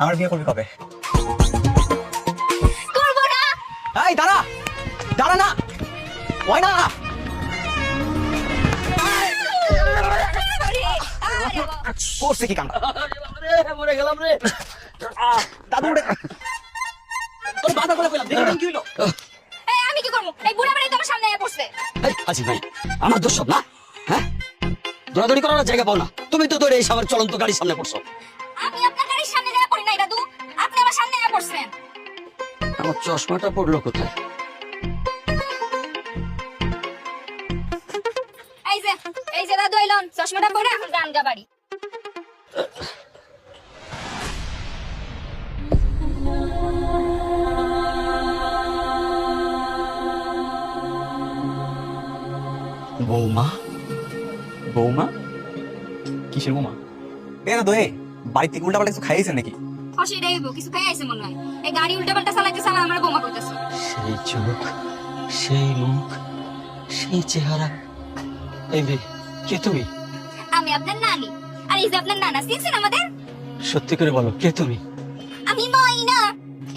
আমার বিয়ে করবি কবে? করবো না। এই দাঁড়া, দাঁড়া না, ওই না। করছে কি কাম? মরে গেলাম রে। দাদু উড়ে তোর বাধা করে ফেলাম, দেখি কি হলো? এই আমি কি করবো? এই বুড়া বাড়ি তোমার সামনে এসে পড়ছে। আসিফ ভাই, আমার দোষ সব না? হ্যাঁ, দৌড়াদৌড়ি করার জায়গা পাও না, তুমি তো দৌড়ে এই আমার চলন্ত গাড়ির সামনে পড়ছো। আমি আপনার গাড়ির সামনে যায় পড়ি নাই দাদু, আপনি আমার সামনে এসে পড়ছেন। আমার চশমাটা পড়লো কোথায়? এই যে দাদু এলন, চশমাটা পরে এখন গান গা বাড়ি। বৌমা, বৌমা? কিসের বৌমা? এ দাদু, এ বাড়ি থেকে উল্টা পাল্টা কিছু খাইয়েছেন নাকি? অসুবিধা হইব, কিছু খাই আইছে মনে হয়। এই গাড়ি উল্টা পাল্টা চালাইতেছে, আমার বৌমা কইতাছে। সেই চোখ, সেই মুখ, সেই চেহারা। এই মেয়ে, কে তুমি? আমি আপনার নানি, আর এই যে আপনার নানা, চিনছেন আমাদের? সত্যি করে বলো, কে তুমি? আমি ময়না,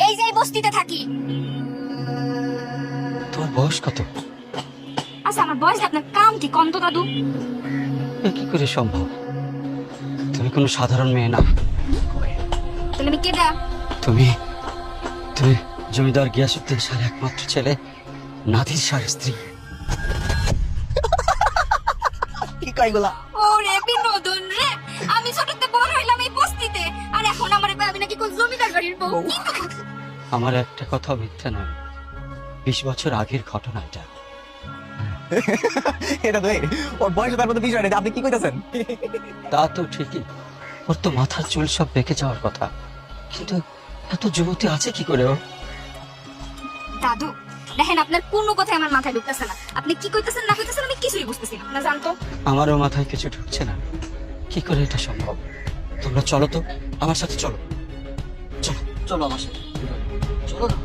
এই যে এই বস্তিতে থাকি। তোমার বয়স কত? আচ্ছা, আমার বয়স আপনার কাম কি কম তো দাদু? এ কি করে সম্ভব? তুমি কোনো সাধারণ মেয়ে না। তাহলে আমি কেডা? তুমি তুমি জমিদার গিয়াসউদ্দিন শাহের একমাত্র ছেলে, নাদির শাহের স্ত্রী। কি কইগুলা? ওরে বিনোদন রে, আমি ছোটতে বড় হইলাম এই বস্তিতে, আর এখন আমার আমি নাকি কোন জমিদার বাড়ির বউ। কি তো? আমার একটা কথা মিথ্যা নয়, 20 বছর আগের ঘটনা এটা। এটা তো ওর বয়স তার মধ্যে বিষয় নেই, আপনি কি কইতাছেন? তা তো ঠিকই, ওর তো মাথার চুল সব বেঁকে যাওয়ার কথা, কিন্তু এত যুবতী আছে কি করে ও? দাদু দেখেন, আপনার কোনো কথাই আমার মাথায় ঢুকতেছে না। আপনি কি কইতেছেন না কইতেছেন আমি কিছুই বুঝতেছি না। না জানতো, আমারও মাথায় কিছু ঢুকছে না, কি করে এটা সম্ভব? তোমরা চলো তো, আমার সাথে চলো, চলো চলো আমার সাথে, চলো না।